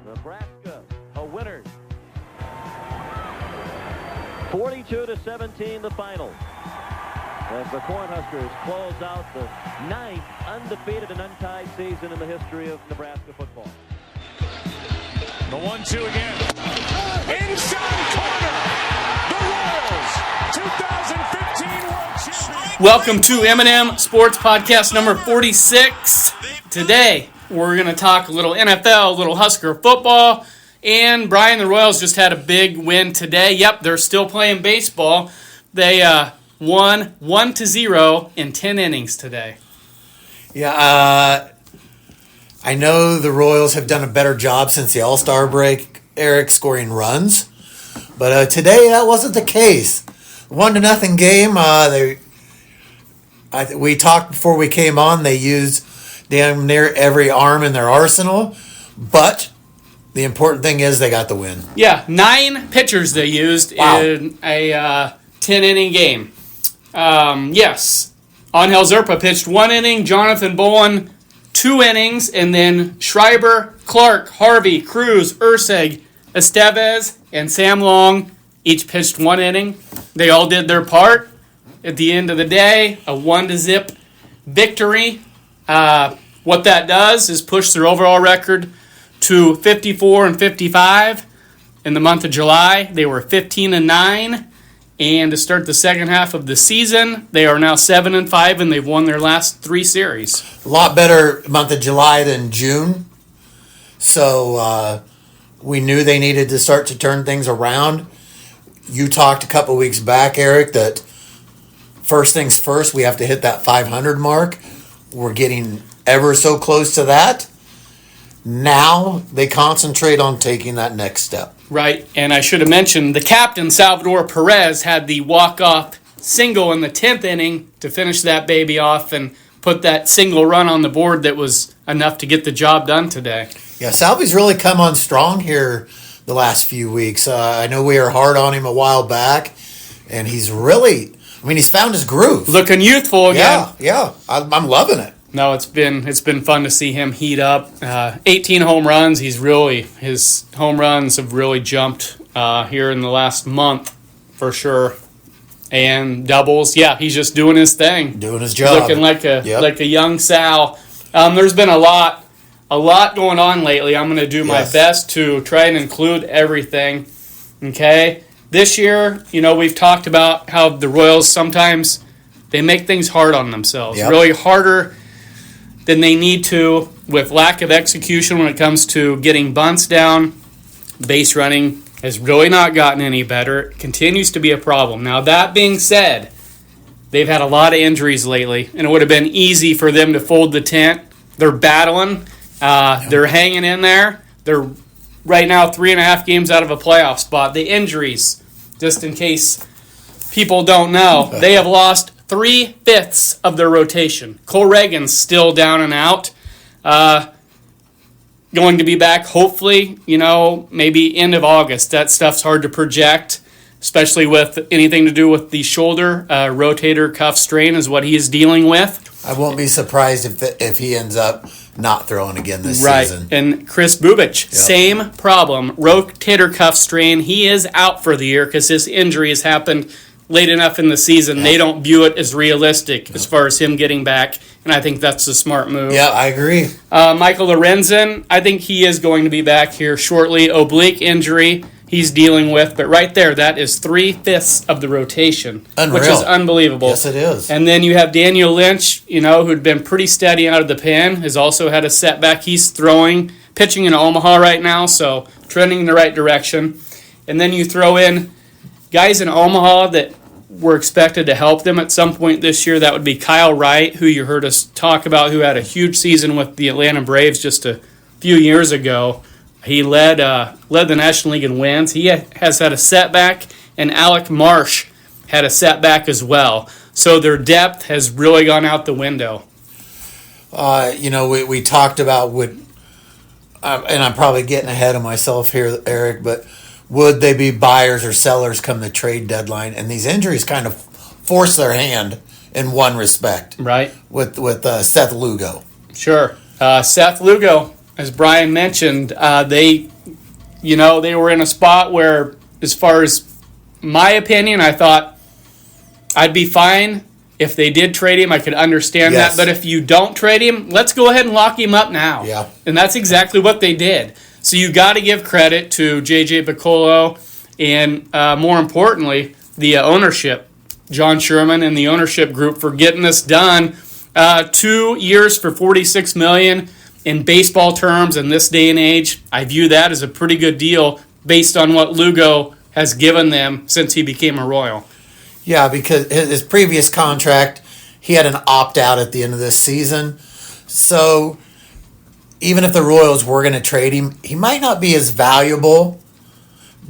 Nebraska, a winner. 42-17 the final. As the Cornhuskers close out the 9th undefeated and untied season in the history of Nebraska football. The 1-2 again. Inside corner. The Royals 2015 World Champions. Welcome to M&M Sports Podcast number 46. Today, we're going to talk a little NFL, a little Husker football. And Brian, the Royals just had a big win today. Yep, they're still playing baseball. They won 1-0 in 10 innings today. Yeah, I know the Royals have done a better job since the All-Star break, Eric, scoring runs. But today, that wasn't the case. 1-0 game. We talked before we came on. They used damn near every arm in their arsenal. But the important thing is they got the win. Yeah, 9 pitchers they used in a 10-inning game. Yes, Angel Zerpa pitched 1 inning, Jonathan Bowen 2 innings, and then Schreiber, Clark, Harvey, Cruz, Urseg, Estevez, and Sam Long each pitched 1 inning. They all did their part. At the end of the day, a 1-0 victory. What that does is push their overall record to 54-55. In the month of July, they were 15-9. And to start the second half of the season, they are now 7-5, and they've won their last 3 series. A lot better month of July than June. So we knew they needed to start to turn things around. You talked a couple weeks back, Eric, that first things first, we have to hit that 500 mark. We're getting ever so close to that. Now they concentrate on taking that next step. Right, and I should have mentioned the captain, Salvador Perez, had the walk-off single in the 10th inning to finish that baby off and put that single run on the board that was enough to get the job done today. Yeah, Salvy's really come on strong here the last few weeks. I know we were hard on him a while back, and he's really, he's found his groove. Looking youthful again. Yeah, I'm loving it. No, it's been fun to see him heat up. 18 home runs. His home runs have really jumped here in the last month for sure. And doubles, yeah, he's just doing his thing, doing his job, looking like a young Sal. There's been a lot going on lately. I'm going to do my best to try and include everything. Okay, this year, we've talked about how the Royals sometimes they make things hard on themselves, really harder than they need to, with lack of execution when it comes to getting bunts down. Base running has really not gotten any better. It continues to be a problem. Now, that being said, they've had a lot of injuries lately, and it would have been easy for them to fold the tent. They're battling. They're hanging in there. They're right now 3.5 games out of a playoff spot. The injuries, just in case people don't know, they have lost 3/5 of their rotation. Cole Reagan's still down and out. Going to be back, hopefully, maybe end of August. That stuff's hard to project, especially with anything to do with the shoulder. Rotator cuff strain is what he is dealing with. I won't be surprised if he ends up not throwing again this season. Right, and Chris Bubich, same problem. Rotator cuff strain. He is out for the year because his injury has happened late enough in the season. They don't view it as realistic as far as him getting back, and I think that's a smart move. Yeah, I agree. Michael Lorenzen, I think he is going to be back here shortly. Oblique injury he's dealing with, but right there, that is 3/5 of the rotation, Unreal. Which is unbelievable. Yes, it is. And then you have Daniel Lynch, who'd been pretty steady out of the pen, has also had a setback. He's pitching in Omaha right now, so trending in the right direction. And then you throw in guys in Omaha that were expected to help them at some point this year. That would be Kyle Wright, who you heard us talk about, who had a huge season with the Atlanta Braves just a few years ago. He led the National League in wins. He has had a setback, and Alec Marsh had a setback as well. So their depth has really gone out the window. We talked about and I'm probably getting ahead of myself here, Eric, but would they be buyers or sellers come the trade deadline? And these injuries kind of force their hand in one respect. Right. With Seth Lugo. Sure. Seth Lugo, as Brian mentioned, they they were in a spot where, as far as my opinion, I thought I'd be fine if they did trade him. I could understand that. But if you don't trade him, let's go ahead and lock him up now. Yeah. And that's exactly what they did. So you got to give credit to J.J. Piccolo and, more importantly, the ownership, John Sherman and the ownership group, for getting this done. 2 years for $46 million in baseball terms in this day and age. I view that as a pretty good deal based on what Lugo has given them since he became a Royal. Yeah, because his previous contract, he had an opt-out at the end of this season. So even if the Royals were going to trade him, he might not be as valuable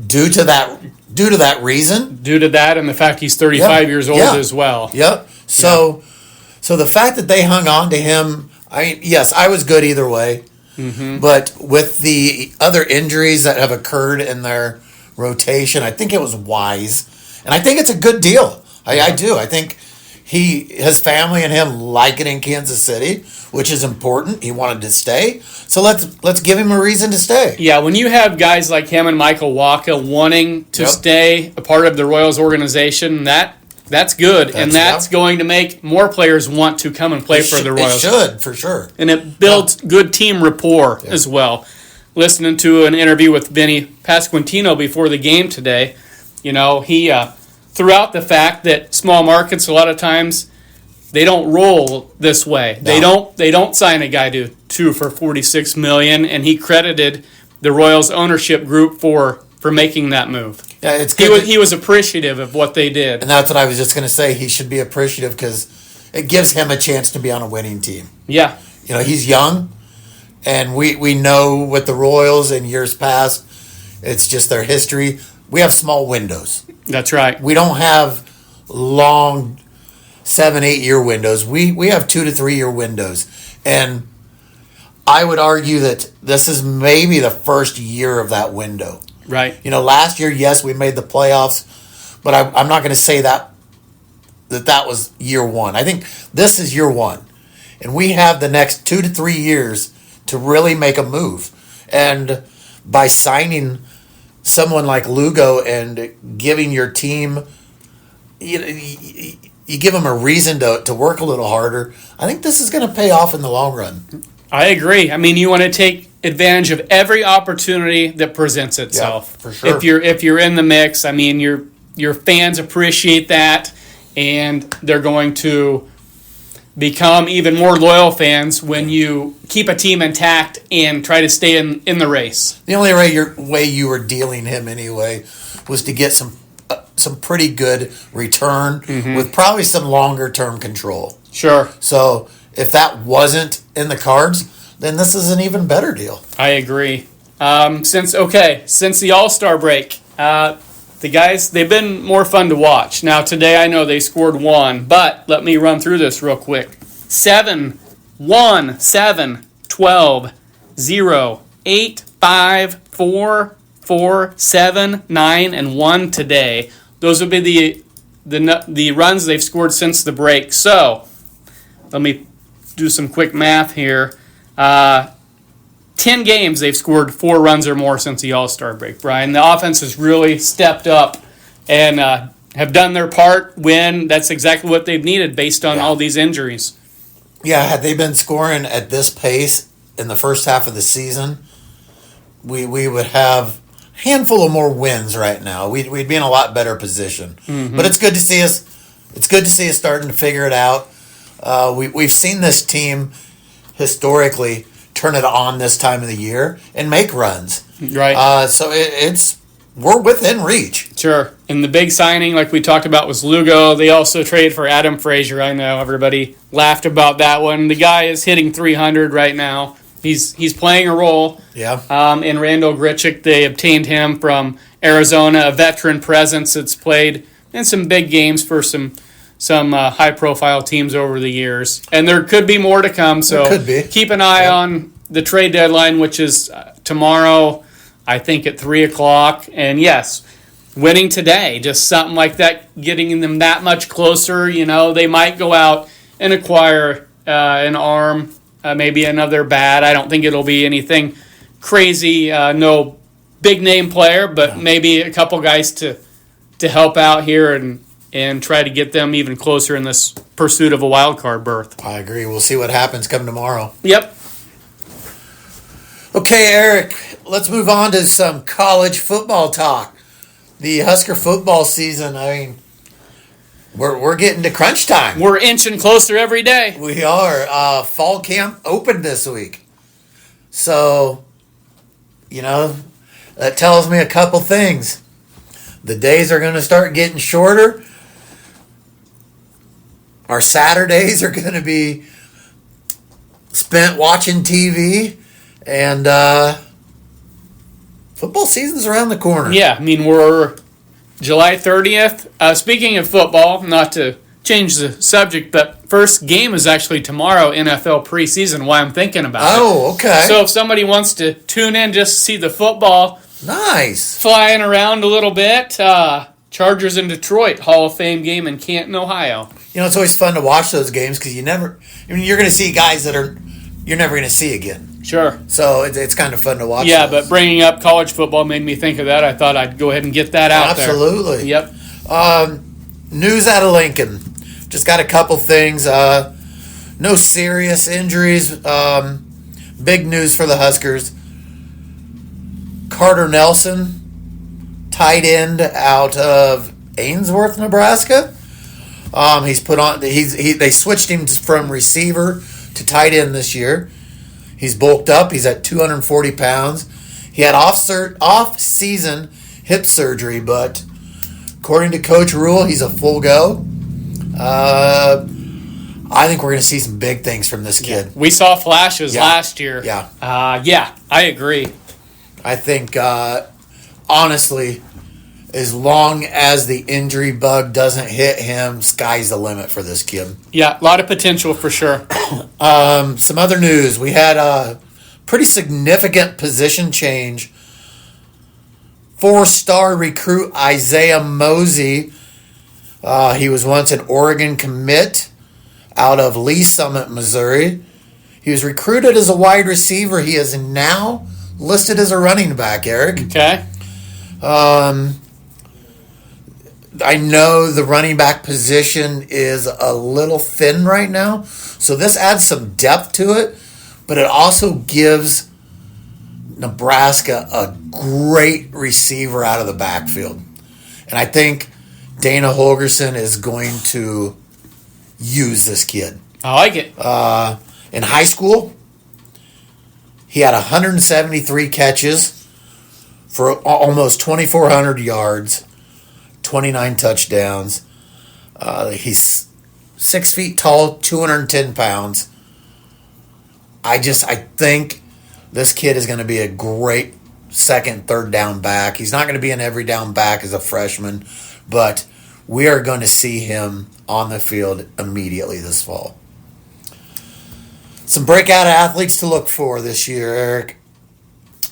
due to that reason. Due to that and the fact he's 35 years old as well. Yep. So the fact that they hung on to him, yes, I was good either way. Mm-hmm. But with the other injuries that have occurred in their rotation, I think it was wise. And I think it's a good deal. I do. I think his family and him like it in Kansas City, which is important. He wanted to stay. So let's give him a reason to stay. Yeah, when you have guys like him and Michael Wacha wanting to stay a part of the Royals organization, that's good. That's going to make more players want to come and play for the Royals. It should, for sure. And it builds good team rapport as well. Listening to an interview with Vinny Pasquantino before the game today, he threw out the fact that small markets a lot of times they don't roll this way. No. They don't sign a guy to for $46 million, and he credited the Royals ownership group for making that move. Yeah, it's good. He was appreciative of what they did. And that's what I was just going to say. He should be appreciative because it gives him a chance to be on a winning team. Yeah. He's young, and we know with the Royals in years past, it's just their history. We have small windows. That's right. We don't have long 7-8 year windows. We have 2 to 3 year windows. And I would argue that this is maybe the first year of that window. Right. Last year, yes, we made the playoffs, but I'm not going to say that was year one. I think this is year one. And we have the next 2 to 3 years to really make a move. And by signing someone like Lugo and giving your team, you give them a reason to work a little harder, I think this is going to pay off in the long run. I agree. I mean, you want to take advantage of every opportunity that presents itself. Yeah, for sure. If you're in the mix, I mean, your fans appreciate that, and they're going to become even more loyal fans when you keep a team intact and try to stay in the race. The only way you were dealing him anyway was to get some pretty good return with probably some longer term control. Sure. So if that wasn't in the cards, then this is an even better deal. I agree. Since the All-Star break, the guys, they've been more fun to watch. Now, today I know they scored 1, but let me run through this real quick. 7, 1, 7, 12, 0, 8, 5, 4, 4, 7, 9, and 1 today. Those would be the runs they've scored since the break. So, let me do some quick math here. 10 games they've scored 4 runs or more since the All-Star break, Brian. The offense has really stepped up and have done their part when that's exactly what they've needed based on all these injuries. Yeah, had they been scoring at this pace in the first half of the season, we would have a handful of more wins right now. We'd be in a lot better position. Mm-hmm. But it's good to see us. It's good to see us starting to figure it out. We've seen this team historically turn it on this time of the year and make runs. Right. So we're within reach. Sure. And the big signing, like we talked about, was Lugo. They also traded for Adam Frazier. I know everybody laughed about that one. The guy is hitting 300 right now. He's playing a role. Yeah. In Randall Grichuk, they obtained him from Arizona, a veteran presence that's played in some big games for some high-profile teams over the years. And there could be more to come, so keep an eye on the trade deadline, which is tomorrow, I think at 3 o'clock. And yes, winning today, just something like that, getting them that much closer. They might go out and acquire an arm, maybe another bat. I don't think it'll be anything crazy, no big name player, but maybe a couple guys to help out here and try to get them even closer in this pursuit of a wild card berth. I agree. We'll see what happens come tomorrow. Yep. Okay, Eric, let's move on to some college football talk. The Husker football season, I mean, we're getting to crunch time. We're inching closer every day. We are. Fall camp opened this week. So, that tells me a couple things. The days are going to start getting shorter. Our Saturdays are going to be spent watching TV. And football season's around the corner. Yeah, I mean, we're July 30th. Speaking of football, not to change the subject, but first game is actually tomorrow, NFL preseason, why I'm thinking about it. Oh, okay. So if somebody wants to tune in just to see the football nice flying around a little bit, Chargers in Detroit, Hall of Fame game in Canton, Ohio. It's always fun to watch those games because you're going to see guys that you're never going to see again. Sure. So it's kind of fun to watch. Yeah, those. but bringing up college football made me think of that. I thought I'd go ahead and get that out there. Absolutely. Yep. News out of Lincoln. Just got a couple things. No serious injuries. Big news for the Huskers. Carter Nelson, tight end out of Ainsworth, Nebraska. They switched him from receiver to tight end this year. He's bulked up. He's at 240 pounds. He had off-season hip surgery, but according to Coach Rule, he's a full go. I think we're going to see some big things from this kid. We saw flashes last year. Yeah. I agree. I think, honestly, as long as the injury bug doesn't hit him, sky's the limit for this kid. Yeah, a lot of potential for sure. Some other news. We had a pretty significant position change. 4-star recruit Isaiah Mosey. He was once an Oregon commit out of Lee Summit, Missouri. He was recruited as a wide receiver. He is now listed as a running back, Eric. Okay. I know the running back position is a little thin right now, so this adds some depth to it, but it also gives Nebraska a great receiver out of the backfield. And I think Dana Holgerson is going to use this kid. I like it. In high school, he had 173 catches for almost 2,400 yards. 29 touchdowns. He's 6 feet tall, 210 pounds. I think this kid is going to be a great second, third down back. He's not going to be an every down back as a freshman, but we are going to see him on the field immediately this fall. Some breakout athletes to look for this year, Eric.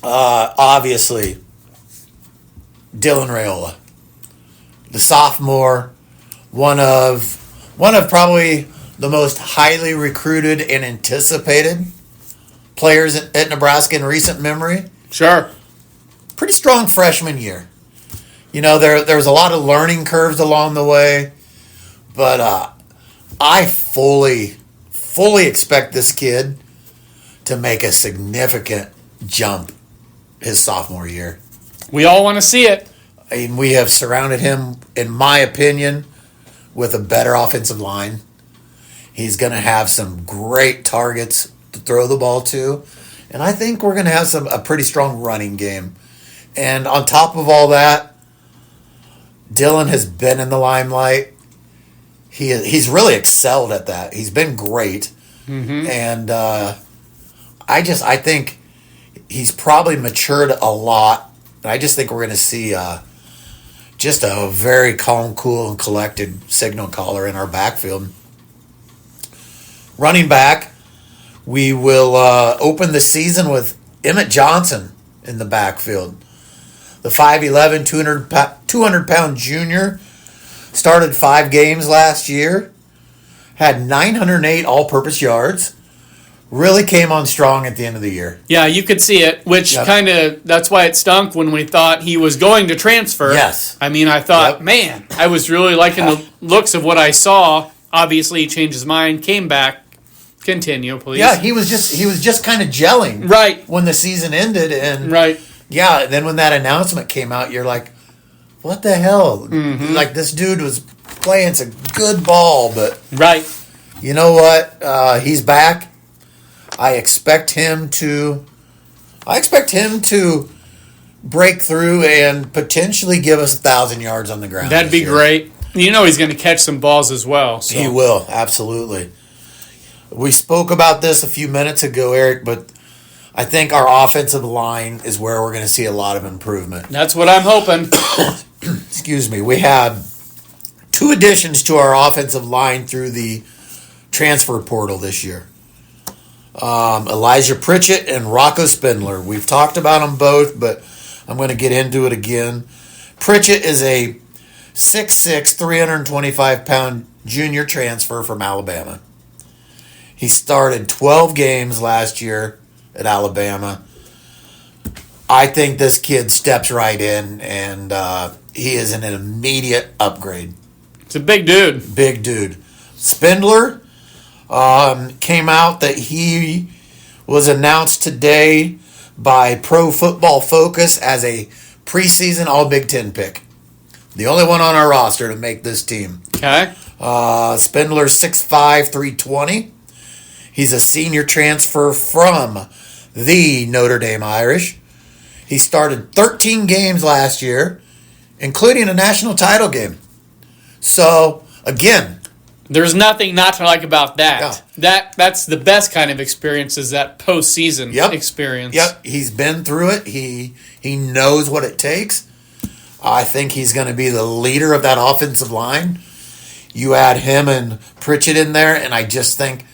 Obviously, Dylan Raiola. The sophomore, one of probably the most highly recruited and anticipated players at Nebraska in recent memory. Sure. Pretty strong freshman year. There was a lot of learning curves along the way, but I fully expect this kid to make a significant jump his sophomore year. We all want to see it. We have surrounded him, in my opinion, with a better offensive line. He's going to have some great targets to throw the ball to. And I think we're going to have a pretty strong running game. And on top of all that, Dylan has been in the limelight. He's really excelled at that. He's been great. Mm-hmm. And I think he's probably matured a lot. And I just think we're going to see just a very calm, cool, and collected signal caller in our backfield. Running back, we will open the season with Emmett Johnson in the backfield. The 5'11", 200-pound junior started 5 games last year, had 908 all-purpose yards really came on strong at the end of the year. Yeah, you could see it, which that's why it stunk when we thought he was going to transfer. Yes. I mean, I thought, man, I was really liking the looks of what I saw. Obviously, he changed his mind, came back. Continue, please. Yeah, he was just kind of gelling when the season ended, and then when that announcement came out, you're like, what the hell? Mm-hmm. Like, this dude was playing some good ball, but you know what? He's back. I expect him to break through and potentially give us 1,000 yards on the ground. That'd be great. You know he's going to catch some balls as well. So. He will, absolutely. We spoke about this a few minutes ago, Eric, but I think our offensive line is where we're going to see a lot of improvement. That's what I'm hoping. Excuse me. We had 2 additions to our offensive line through the transfer portal this year. Elijah Pritchett and Rocco Spindler. We've talked about them both, but I'm going to get into it again. Pritchett is a 6'6", 325-pound junior transfer from Alabama. He started 12 games last year at Alabama. I think this kid steps right in, and he is an immediate upgrade. It's a big dude. Big dude. Spindler came out that he was announced today by Pro Football Focus as a preseason All-Big Ten pick. The only one on our roster to make this team. Okay. Spindler 6'5", 320. He's a senior transfer from the Notre Dame Irish. He started 13 games last year, including a national title game. So, again, there's nothing not to like about that. Yeah. That's the best kind of experience, is that postseason experience. Yep, he's been through it. He knows what it takes. I think he's going to be the leader of that offensive line. You add him and Pritchett in there, and I just think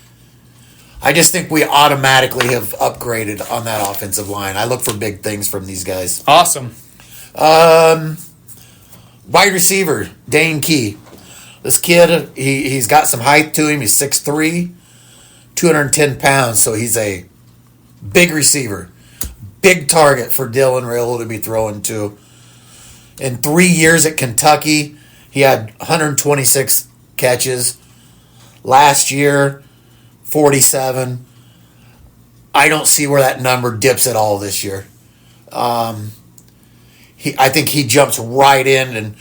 we automatically have upgraded on that offensive line. I look for big things from these guys. Awesome. Wide receiver, Dane Key. This kid, he's got some height to him. He's 6'3", 210 pounds, so he's a big receiver. Big target for Dylan Raiola to be throwing to. In 3 years at Kentucky, he had 126 catches. Last year, 47. I don't see where that number dips at all this year. I think he jumps right in and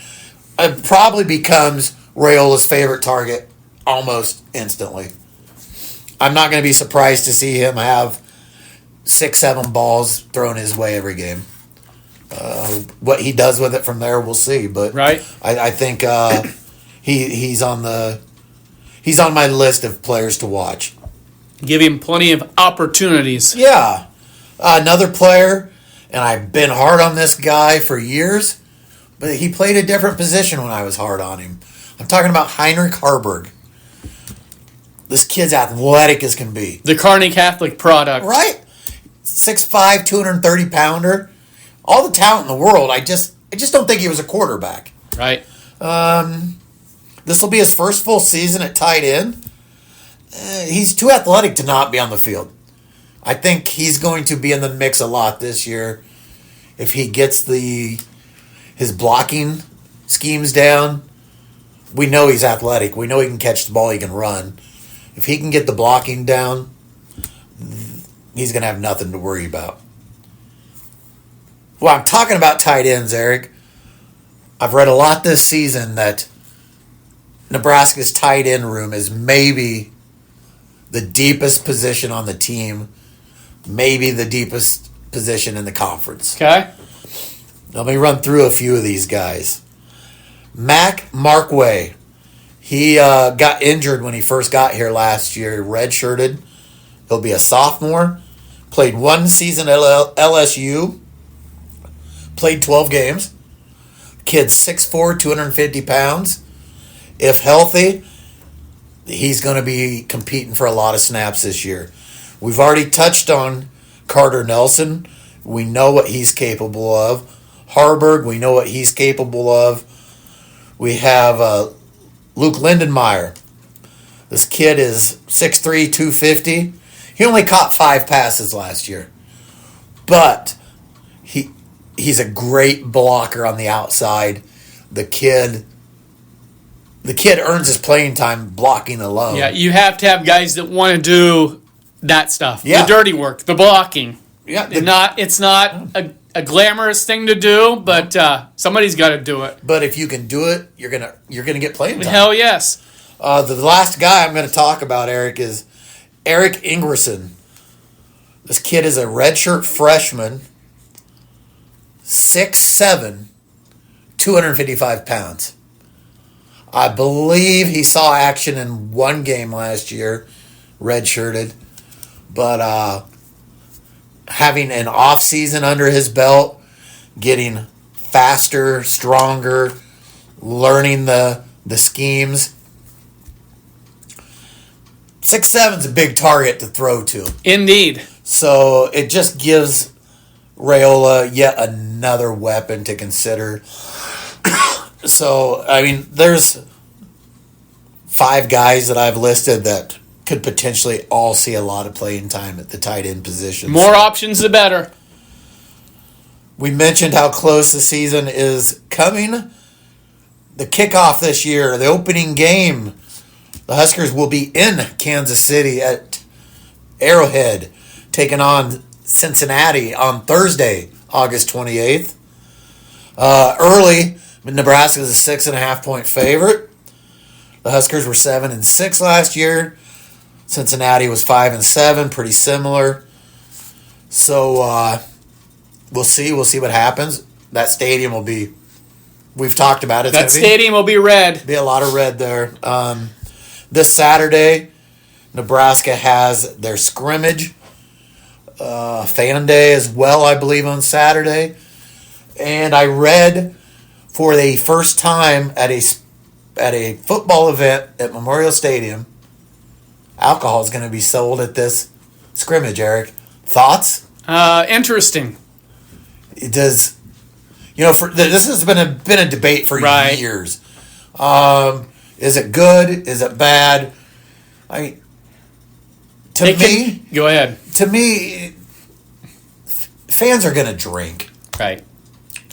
it probably becomes Raiola's favorite target almost instantly. I'm not going to be surprised to see him have 6-7 balls thrown his way every game. What he does with it from there, we'll see. But I think he's on my list of players to watch. Give him plenty of opportunities. Yeah. Another player, and I've been hard on this guy for years, but he played a different position when I was hard on him. I'm talking about Heinrich Harburg. This kid's athletic as can be. The Kearney Catholic product. Right? 6'5", 230-pounder. All the talent in the world. I just don't think he was a quarterback. Right. This will be his first full season at tight end. He's too athletic to not be on the field. I think he's going to be in the mix a lot this year. If he gets his blocking schemes down, we know he's athletic. We know he can catch the ball, he can run. If he can get the blocking down, he's going to have nothing to worry about. Well, I'm talking about tight ends, Eric. I've read a lot this season that Nebraska's tight end room is maybe the deepest position on the team, maybe the deepest position in the conference. Okay. Let me run through a few of these guys. Mac Markway. He got injured when he first got here last year, redshirted. He'll be a sophomore. Played 1 season at LSU. Played 12 games. Kid's 6'4", 250 pounds. If healthy, he's going to be competing for a lot of snaps this year. We've already touched on Carter Nelson. We know what he's capable of. Harburg, we know what he's capable of. We have Luke Lindenmeyer. This kid is 6'3", 250. He only caught 5 passes last year. But he's a great blocker on the outside. The kid earns his playing time blocking alone. Yeah, you have to have guys that want to do that stuff. Yeah. The dirty work, the blocking. Yeah, It's not a glamorous thing to do, but somebody's got to do it. but if you can do it, you're gonna get playing time. Hell yes. The last guy I'm going to talk about, Eric, is Eric Ingerson. This kid is a redshirt freshman, 6'7", 255 pounds. I believe he saw action in one game last year, redshirted. But having an off season under his belt, getting faster, stronger, learning the schemes. 6'7" is a big target to throw to. Indeed. So it just gives Raiola yet another weapon to consider. So, I mean, there's 5 guys that I've listed that could potentially all see a lot of playing time at the tight end position. More options, the better. We mentioned how close the season is coming. The kickoff this year, the opening game, the Huskers will be in Kansas City at Arrowhead, taking on Cincinnati on Thursday, August 28th. Early, Nebraska is a 6.5-point favorite. The Huskers were 7-6 last year. Cincinnati was 5-7, pretty similar. So we'll see. We'll see what happens. That stadium will be. We've talked about it. That stadium will be red. Be a lot of red there. This Saturday, Nebraska has their scrimmage. Fan Day as well, I believe, on Saturday. And I read for the first time at a football event at Memorial Stadium, alcohol is going to be sold at this scrimmage, Eric. Thoughts? Interesting. It does. This has been a debate for years. Is it good? Is it bad? Go ahead. To me, fans are going to drink. Right.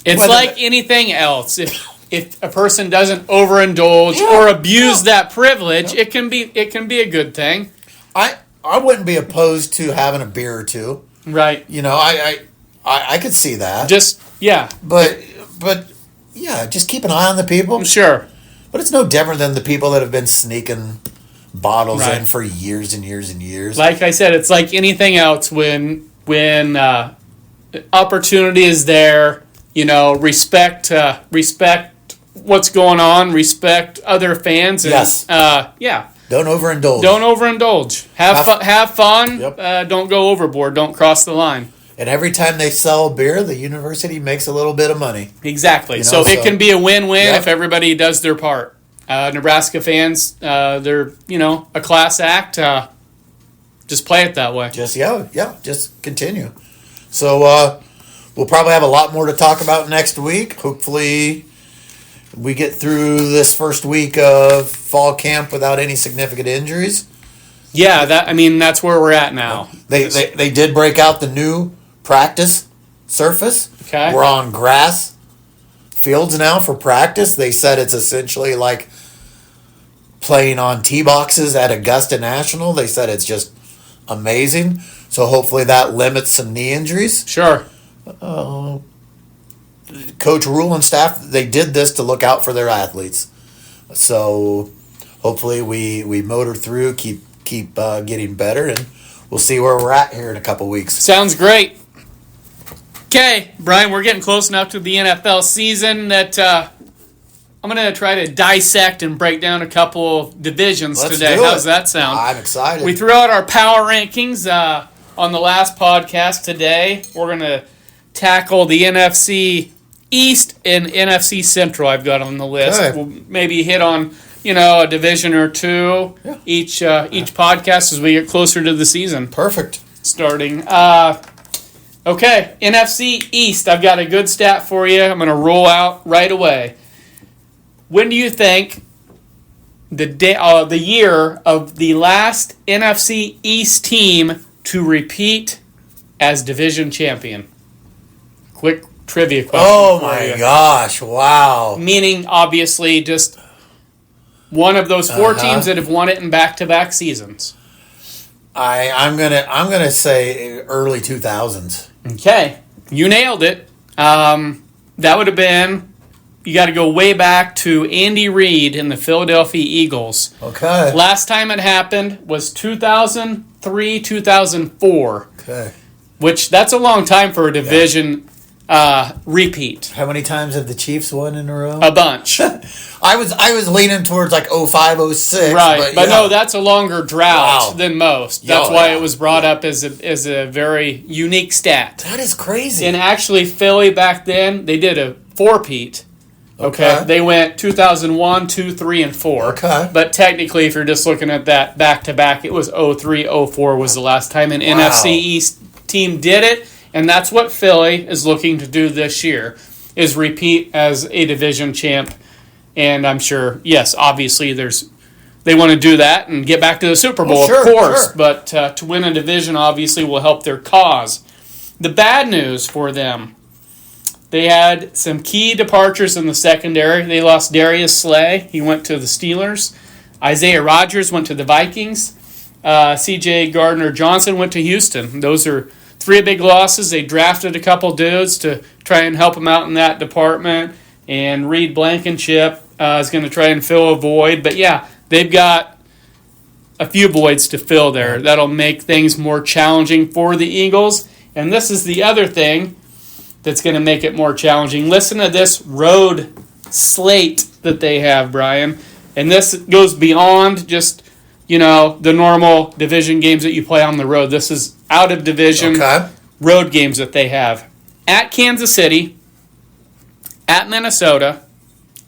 It's like anything else. If a person doesn't overindulge or abuse that privilege, it can be a good thing. I wouldn't be opposed to having a beer or two. Right. I could see that. But just keep an eye on the people. Sure. But it's no different than the people that have been sneaking bottles in for years and years and years. Like I said, it's like anything else. When opportunity is there, respect what's going on, respect other fans. And, yes. Don't overindulge. Have fun. Yep. Don't go overboard. Don't cross the line. And every time they sell beer, the university makes a little bit of money. Exactly. So it can be a win-win if everybody does their part. Nebraska fans, they're a class act. Just play it that way. Just continue. So we'll probably have a lot more to talk about next week. Hopefully, we get through this first week of fall camp without any significant injuries. Yeah, that's where we're at now. They did break out the new practice surface. Okay. We're on grass fields now for practice. They said it's essentially like playing on tee boxes at Augusta National. They said it's just amazing. So hopefully that limits some knee injuries. Sure. Coach Rule and staff, they did this to look out for their athletes. So hopefully we motor through, keep getting better, and we'll see where we're at here in a couple weeks. Sounds great. Okay, Brian, we're getting close enough to the NFL season that I'm going to try to dissect and break down a couple of divisions today. How's that sound? I'm excited. We threw out our power rankings on the last podcast today. We're going to tackle the NFC East and NFC Central I've got on the list. Okay. We'll maybe hit on a division or two each podcast as we get closer to the season. Perfect. Starting. Okay, NFC East. I've got a good stat for you. I'm going to roll out right away. When do you think the year of the last NFC East team to repeat as division champion? Quick trivia question. Oh, for my you. gosh. Wow. Meaning, obviously, just one of those four teams that have won it in back-to-back seasons. I'm gonna say early 2000s. Okay. You nailed it. That would have been, you got to go way back to Andy Reid and the Philadelphia Eagles. Okay. Last time it happened was 2003, 2004. Okay. Which, that's a long time for a division repeat. How many times have the Chiefs won in a row? A bunch. I was leaning towards like 05, 06. Right, but yeah. no, that's a longer drought Wow. than most. That's Oh, why yeah. it was brought up as a very unique stat. That is crazy. And actually, Philly back then, they did a four-peat. Okay. They went 2001, 2, 3, and 4. Okay. But technically, if you're just looking at that back-to-back, it was 03, 04 was the last time an Wow. NFC East team did it. And that's what Philly is looking to do this year, is repeat as a division champ. And I'm sure, yes, obviously they want to do that and get back to the Super Bowl, sure, of course. sure. But to win a division obviously will help their cause. The bad news for them, they had some key departures in the secondary. They lost Darius Slay. He went to the Steelers. Isaiah Rodgers went to the Vikings. C.J. Gardner-Johnson went to Houston. Those are three big losses. They drafted a couple dudes to try and help them out in that department. And Reed Blankenship is going to try and fill a void. But yeah, they've got a few voids to fill there. That'll make things more challenging for the Eagles. And this is the other thing that's going to make it more challenging. Listen to this road slate that they have, Brian. And this goes beyond just, the normal division games that you play on the road. This is out of division road games that they have. At Kansas City, at Minnesota,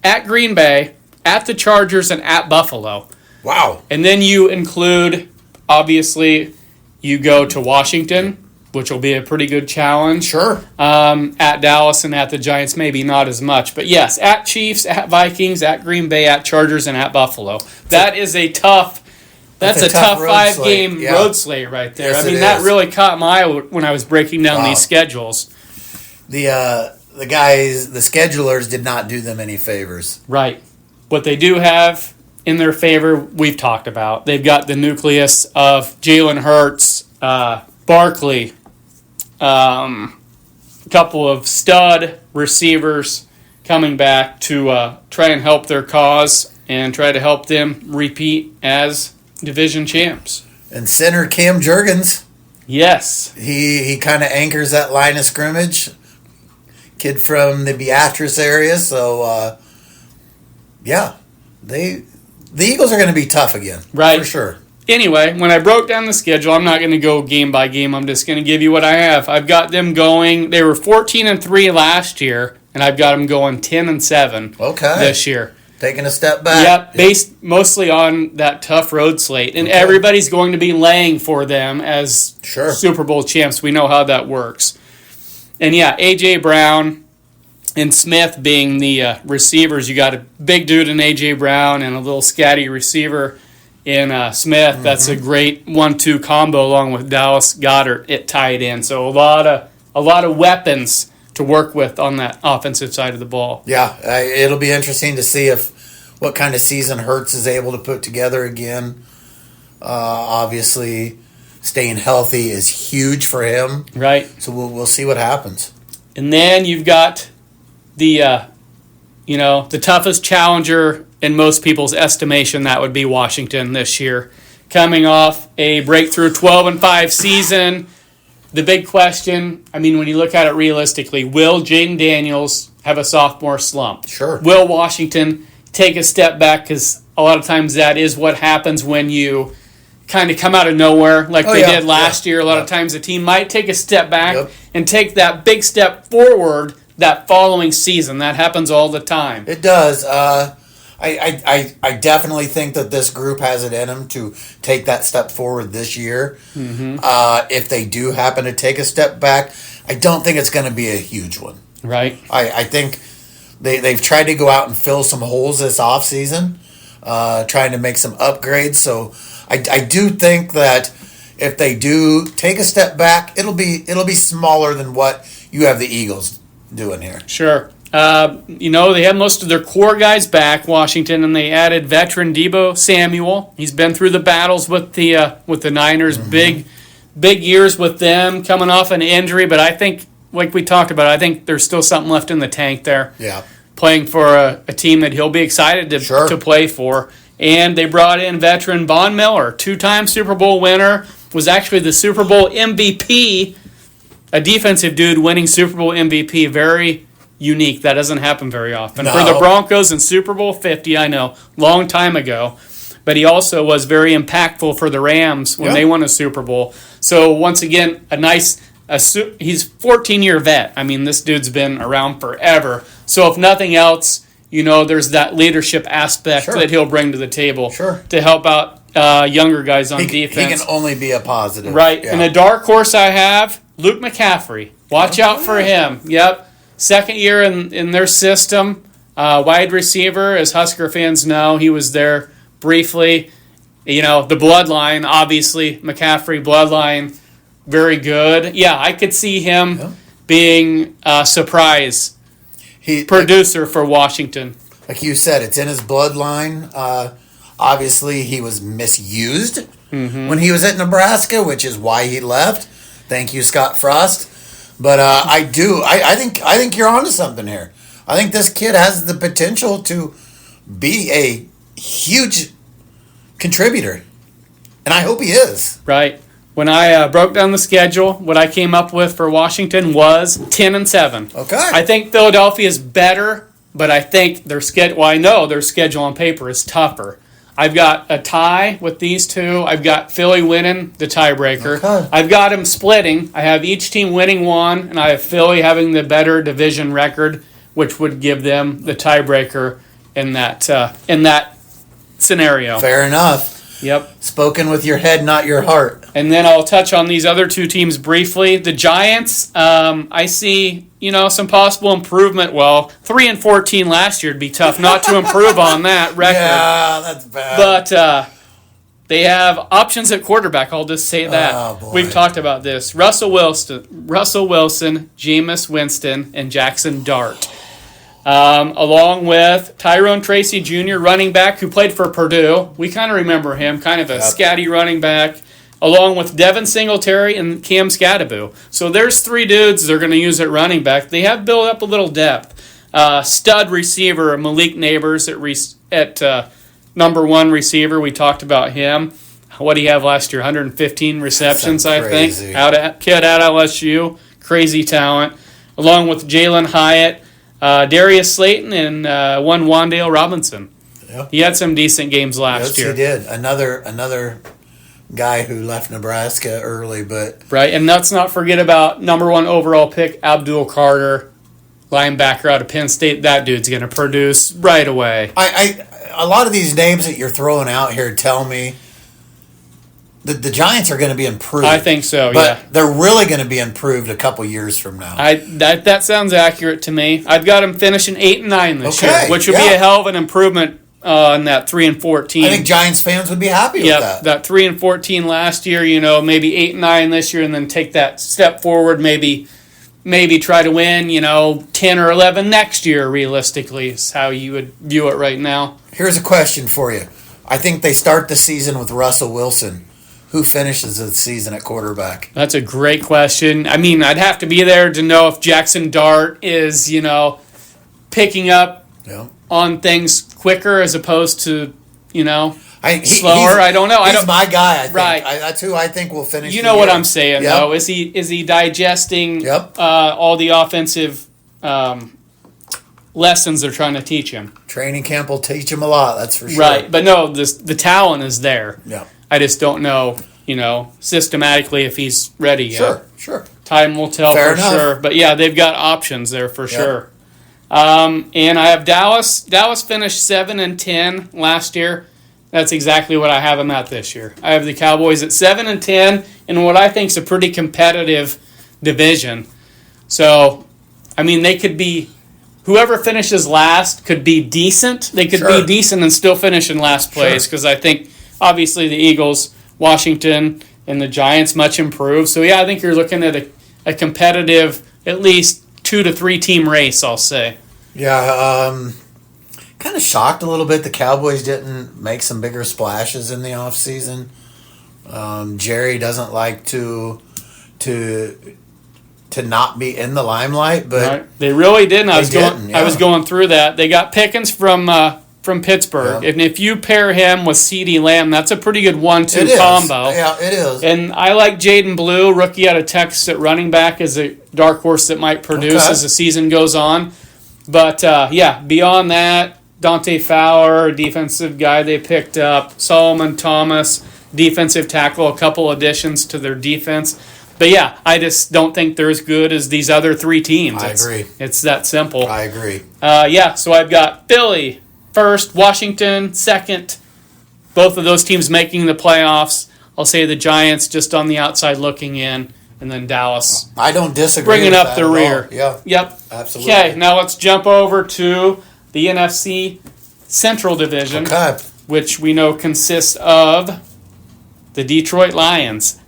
at Green Bay, at the Chargers, and at Buffalo. Wow. And then you include, obviously, you go to Washington, which will be a pretty good challenge. Sure. At Dallas and at the Giants, maybe not as much. But yes, at Chiefs, at Vikings, at Green Bay, at Chargers, and at Buffalo. That is a tough... That's a tough road 5-game slate. Yeah. road slate right there. Yes, I mean, it that is. really caught my eye when I was breaking down these schedules. The guys, the schedulers did not do them any favors. Right. What they do have in their favor, we've talked about. They've got the nucleus of Jalen Hurts, Barkley, a couple of stud receivers coming back to try and help their cause and try to help them repeat as division champs. And center Cam Jurgens, Yes. he kind of anchors that line of scrimmage. Kid from the Beatrice area, so the Eagles are going to be tough again, Right. for sure. Anyway, when I broke down the schedule, I'm not going to go game by game. I'm just going to give you what I have. I've got them going. They were 14-3 last year, and I've got them going 10-7 this year. Taking a step back. Yep, based mostly on that tough road slate. And everybody's going to be laying for them as Super Bowl champs. We know how that works. And yeah, A.J. Brown and Smith being the receivers. You got a big dude in A.J. Brown and a little scatty receiver in Smith. Mm-hmm. That's a great 1-2 combo along with Dallas Goedert at tight end. So a lot of weapons to work with on that offensive side of the ball. Yeah, it'll be interesting to see what kind of season Hurts is able to put together again. Obviously, staying healthy is huge for him. Right. So we'll see what happens. And then you've got the toughest challenger in most people's estimation. That would be Washington this year, coming off a breakthrough 12-5 season. The big question, I mean, when you look at it realistically, will Jaden Daniels have a sophomore slump? Sure. Will Washington take a step back? Because a lot of times that is what happens when you kind of come out of nowhere like they did last year. A lot of times the team might take a step back and take that big step forward that following season. That happens all the time. It does. I definitely think that this group has it in them to take that step forward this year. Mm-hmm. If they do happen to take a step back, I don't think it's going to be a huge one. Right. I think they've tried to go out and fill some holes this offseason, trying to make some upgrades. So I do think that if they do take a step back, it'll be smaller than what you have the Eagles doing here. Sure. They have most of their core guys back, Washington, and they added veteran Deebo Samuel. He's been through the battles with the Niners, big years with them, coming off an injury. But I think, like we talked about, I think there's still something left in the tank there. Yeah. Playing for a team that he'll be excited to play for. And they brought in veteran Von Miller, 2-time Super Bowl winner, was actually the Super Bowl MVP, a defensive dude winning Super Bowl MVP. Very unique. That doesn't happen very often. No. For the Broncos in Super Bowl 50, I know, long time ago. But he also was very impactful for the Rams when they won a Super Bowl. So once again, he's a 14-year vet. I mean, this dude's been around forever. So if nothing else, there's that leadership aspect that he'll bring to the table to help out younger guys on defense. He can only be a positive. Right. Yeah. And a dark horse I have, Luke McCaffrey. Watch out for him. Yep. Second year in their system. Wide receiver, as Husker fans know, he was there briefly. The bloodline, obviously, McCaffrey bloodline, very good. Yeah, I could see him being a surprise producer for Washington. Like you said, it's in his bloodline. Obviously, he was misused when he was at Nebraska, which is why he left. Thank you, Scott Frost. But I think you're onto something here. I think this kid has the potential to be a huge contributor, and I hope he is. Right. When I broke down the schedule, what I came up with for Washington was 10-7. Okay. I think Philadelphia is better, but I think their schedule. Well, I know their schedule on paper is tougher. I've got a tie with these two. I've got Philly winning the tiebreaker. Okay. I've got them splitting. I have each team winning one, and I have Philly having the better division record, which would give them the tiebreaker in that scenario. Fair enough. Yep. Spoken with your head, not your heart. And then I'll touch on these other two teams briefly. The Giants, I see, some possible improvement. Well, 3-14 last year would be tough not to improve on that record. Yeah, that's bad. But they have options at quarterback. I'll just say that. Oh, boy. We've talked about this. Russell Wilson, Jameis Winston, and Jackson Dart. Along with Tyrone Tracy Jr., running back who played for Purdue. We kind of remember him, kind of a scatty running back, along with Devin Singletary and Cam Scatterbo. So there's three dudes they're going to use at running back. They have built up a little depth. Stud receiver Malik Neighbors at number one receiver. We talked about him. What did he have last year? 115 receptions, I think. Kid at LSU. Crazy talent. Along with Jalen Hyatt, Darius Slayton, and one Wan'Dale Robinson. Yep. He had some decent games last year. Yes, he did. Another guy who left Nebraska early, but right. And let's not forget about number one overall pick Abdul Carter, linebacker out of Penn State. That dude's going to produce right away. A lot of these names that you're throwing out here tell me the Giants are going to be improved. I think so, but they're really going to be improved a couple years from now. That sounds accurate to me. I've got them finishing 8-9 this year, which would be a hell of an improvement on that 3-14. I think Giants fans would be happy with that. That 3-14 last year, maybe 8-9 this year, and then take that step forward. Maybe try to win, 10 or 11 next year. Realistically, is how you would view it right now. Here's a question for you. I think they start the season with Russell Wilson. Who finishes the season at quarterback? That's a great question. I mean, I'd have to be there to know if Jackson Dart is, picking up on things quicker as opposed to, slower. I don't know. He's my guy, I think. Right. That's who I think will finish You know what I'm saying, though. Is he digesting all the offensive lessons they're trying to teach him? Training camp will teach him a lot, that's for sure. Right. But no, the talent is there. Yeah. I just don't know, systematically if he's ready yet. Sure. Time will tell Fair for enough. sure. But yeah, they've got options there for sure. And I have Dallas. Dallas finished 7-10 last year. That's exactly what I have them at this year. I have the Cowboys at 7-10 in what I think is a pretty competitive division. So, I mean, they could be. Whoever finishes last could be decent. They could be decent and still finish in last place because I think. Obviously, the Eagles, Washington, and the Giants much improved. So, yeah, I think you're looking at a competitive, at least 2 to 3 team race, I'll say. Yeah, kind of shocked a little bit the Cowboys didn't make some bigger splashes in the offseason. Jerry doesn't like to not be in the limelight, but right. They really didn't. I was going through that. They got Pickens from Pittsburgh, and if you pair him with CeeDee Lamb, that's a pretty good 1-2 combo. Yeah, it is. And I like Jaden Blue, rookie out of Texas at running back, as a dark horse that might produce as the season goes on. But beyond that, Dante Fowler, defensive guy they picked up, Solomon Thomas, defensive tackle, a couple additions to their defense. But yeah, I just don't think they're as good as these other 3 teams. I agree. It's that simple. I agree. So I've got Philly first, Washington second. Both of those teams making the playoffs. I'll say the Giants just on the outside looking in, and then Dallas. I don't disagree. Bringing up the rear. Yeah. Yep. Absolutely. Okay, now let's jump over to the NFC Central Division, which we know consists of the Detroit Lions.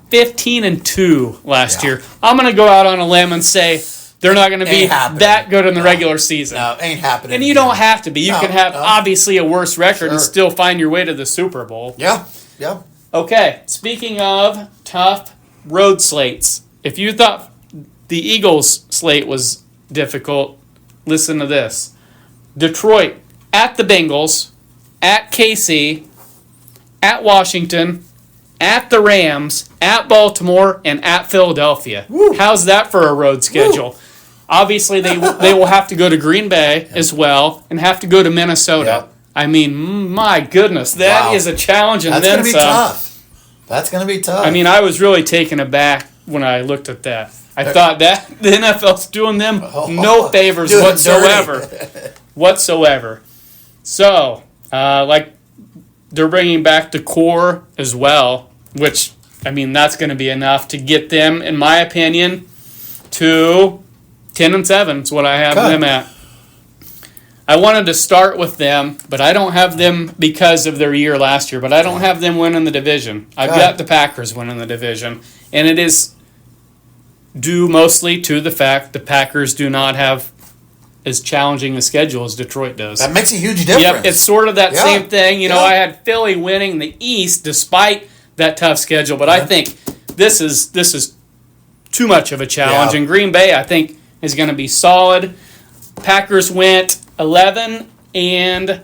15-2 last year. I'm going to go out on a limb and say they're not going to be that good in the regular season. No, ain't happening. And you don't have to be. You can have obviously a worse record and still find your way to the Super Bowl. Yeah. Okay, speaking of tough road slates, if you thought the Eagles slate was difficult, listen to this. Detroit at the Bengals, at KC, at Washington, at the Rams, at Baltimore, and at Philadelphia. Woo. How's that for a road schedule? Woo. Obviously, they will have to go to Green Bay as well and have to go to Minnesota. Yep. I mean, my goodness, that is a challenge. And that's going to be tough. That's going to be tough. I mean, I was really taken aback when I looked at that. I thought that the NFL's doing them no favors whatsoever. So, they're bringing back the core as well, which, I mean, that's going to be enough to get them, in my opinion, to 10-7 is what I have them at. I wanted to start with them, but I don't have them because of their year last year, but I don't have them winning the division. I've got the Packers winning the division, and it is due mostly to the fact the Packers do not have as challenging a schedule as Detroit does. That makes a huge difference. Yep, it's sort of that same thing. You know, I had Philly winning the East despite that tough schedule, but I think this is too much of a challenge. And Green Bay, I think, is going to be solid. Packers went 11 and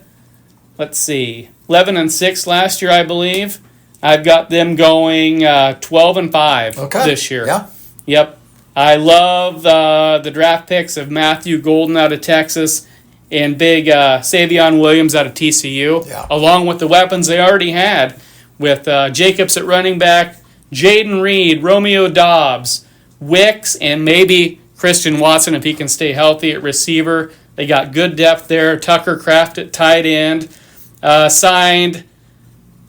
6 last year, I believe. I've got them going 12-5 this year. Yeah. Yep. I love the draft picks of Matthew Golden out of Texas and big Savion Williams out of TCU, along with the weapons they already had with Jacobs at running back, Jaden Reed, Romeo Dobbs, Wicks, and maybe Christian Watson if he can stay healthy at receiver. They got good depth there. Tucker Kraft at tight end. Signed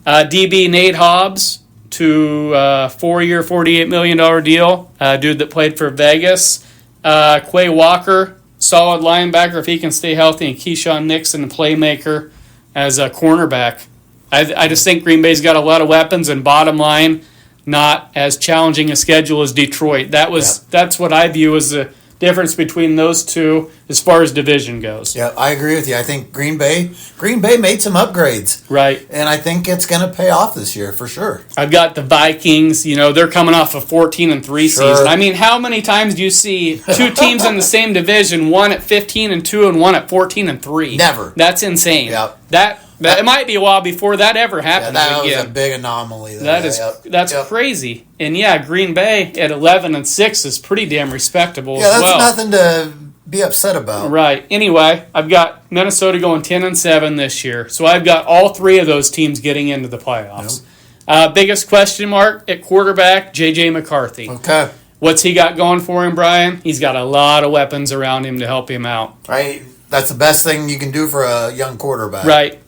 DB Nate Hobbs to a 4-year, $48 million deal. Dude that played for Vegas. Quay Walker, solid linebacker if he can stay healthy. And Keyshawn Nixon, a playmaker as a cornerback. I just think Green Bay's got a lot of weapons, and bottom line, not as challenging a schedule as Detroit. That's what I view as the difference between those two as far as division goes. Yeah, I agree with you. I think Green Bay made some upgrades. Right. And I think it's going to pay off this year for sure. I've got the Vikings. You know, they're coming off a 14-3 season. I mean, how many times do you see two teams in the same division, one at 15-2 and one at 14-3? Never. That's insane. Yep. That it might be a while before that ever happened. Yeah, that was a big anomaly. That's crazy. And Green Bay at 11-6 is pretty damn respectable. Yeah, that's nothing to be upset about. Right. Anyway, I've got Minnesota going 10-7 this year, so I've got all three of those teams getting into the playoffs. Yep. Biggest question mark at quarterback, J.J. McCarthy. Okay. What's he got going for him, Brian? He's got a lot of weapons around him to help him out. Right. That's the best thing you can do for a young quarterback. Right.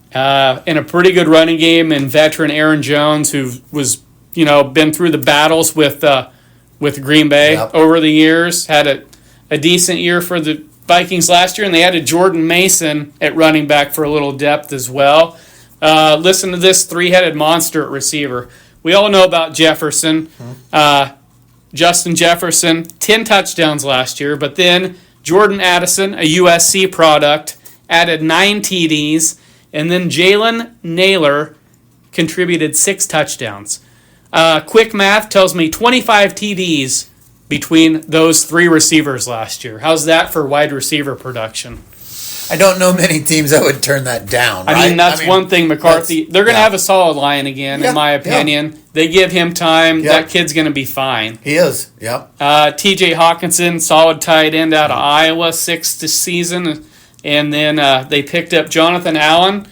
In a pretty good running game, and veteran Aaron Jones, who was, been through the battles with Green Bay over the years, had a decent year for the Vikings last year, and they added Jordan Mason at running back for a little depth as well. Listen to this three-headed monster at receiver. we all know about Jefferson. Justin Jefferson, 10 touchdowns last year, but then Jordan Addison, a USC product, added 9 TDs, and then Jalen Naylor contributed 6 touchdowns. Quick math tells me 25 TDs between those 3 receivers last year. How's that for wide receiver production? I don't know many teams that would turn that down. Right? I mean, that's one thing, McCarthy. They're going to have a solid line again, in my opinion. Yeah. They give him time. Yeah. That kid's going to be fine. He is, yep. T.J. Hawkinson, solid tight end out of Iowa, 6th season. And then they picked up Jonathan Allen,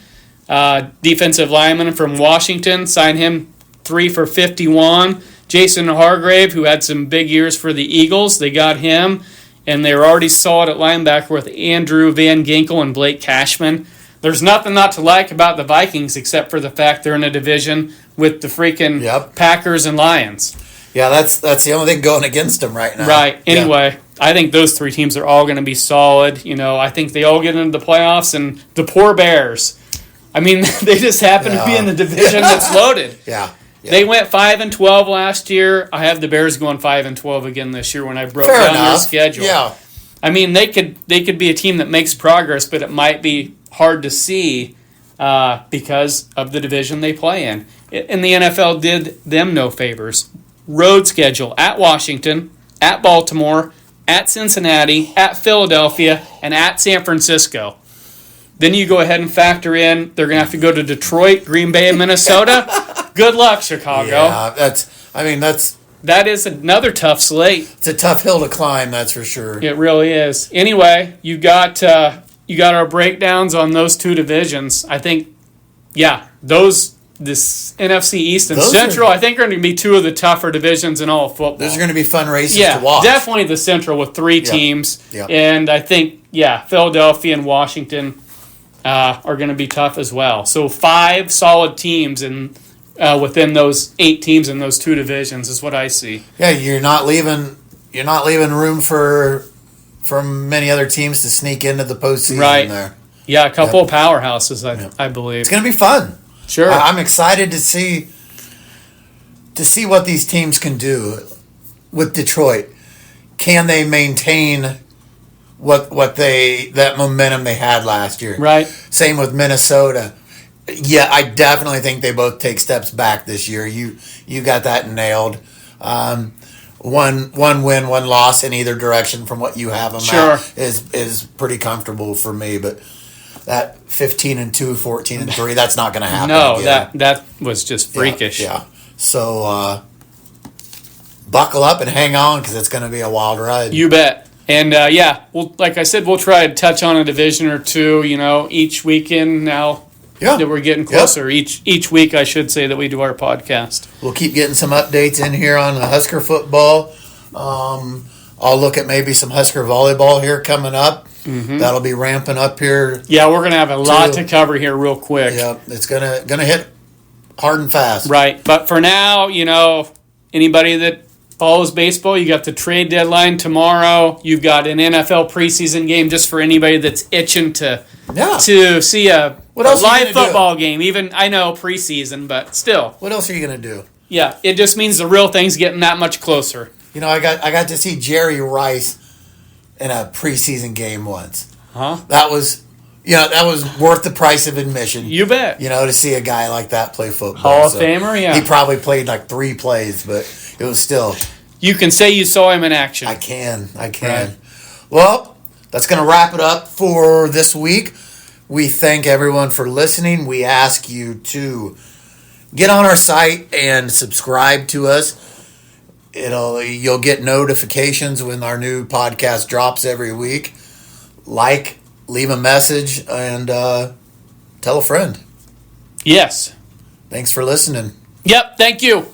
defensive lineman from Washington, signed him 3 for $51. Jason Hargrave, who had some big years for the Eagles, they got him. And they were already solid at linebacker with Andrew Van Ginkel and Blake Cashman. There's nothing not to like about the Vikings except for the fact they're in a division with the freaking Packers and Lions. Yeah, that's the only thing going against them right now. Right. Anyway, I think those 3 teams are all going to be solid. You know, I think they all get into the playoffs, and the poor Bears. I mean, they just happen to be in the division that's loaded. Yeah. They went 5-12 last year. I have the Bears going 5-12 again this year when I broke down their schedule. Yeah. I mean, they could be a team that makes progress, but it might be hard to see because of the division they play in. And the NFL did them no favors. Road schedule at Washington, at Baltimore, at Cincinnati, at Philadelphia, and at San Francisco. Then you go ahead and factor in they're going to have to go to Detroit, Green Bay, and Minnesota. Good luck, Chicago. Yeah, that is another tough slate. It's a tough hill to climb, that's for sure. It really is. Anyway, you got our breakdowns on those 2 divisions. I think, this NFC East and Central, I think are going to be 2 of the tougher divisions in all of football. Those are going to be fun races to watch. Definitely the Central with 3 teams. Yeah. And I think, Philadelphia and Washington are going to be tough as well. So 5 solid teams within those 8 teams in those 2 divisions is what I see. Yeah, you're not leaving room for many other teams to sneak into the postseason there. Yeah, a couple of powerhouses, I believe. It's going to be fun. Sure. I'm excited to see what these teams can do with Detroit. Can they maintain that momentum they had last year? Right. Same with Minnesota. Yeah, I definitely think they both take steps back this year. You got that nailed. One win, 1 loss in either direction from what you have them at is pretty comfortable for me. But that 15-2, 14-3, that's not going to happen. No, that was just freakish. Yeah. So buckle up and hang on because it's going to be a wild ride. You bet. And like I said, we'll try to touch on a division or 2, each weekend now. Yeah. That we're getting closer. Each week, I should say, that we do our podcast. We'll keep getting some updates in here on the Husker football. I'll look at maybe some Husker volleyball here coming up. Mm-hmm. That'll be ramping up here. Yeah, we're going to have a lot to cover here real quick. Yeah, it's gonna hit hard and fast. Right. But for now, anybody that follows baseball, you got the trade deadline tomorrow. You've got an NFL preseason game just for anybody that's itching to see a live football game. Even, I know, preseason, but still. What else are you going to do? Yeah, it just means the real thing's getting that much closer. I got to see Jerry Rice in a preseason game once. Huh? That was worth the price of admission. You bet. To see a guy like that play football. Hall of Famer, yeah. He probably played like 3 plays, but it was still. You can say you saw him in action. I can. Right. Well, that's going to wrap it up for this week. We thank everyone for listening. We ask you to get on our site and subscribe to us. You'll get notifications when our new podcast drops every week. Leave a message, and tell a friend. Yes. Thanks for listening. Yep, thank you.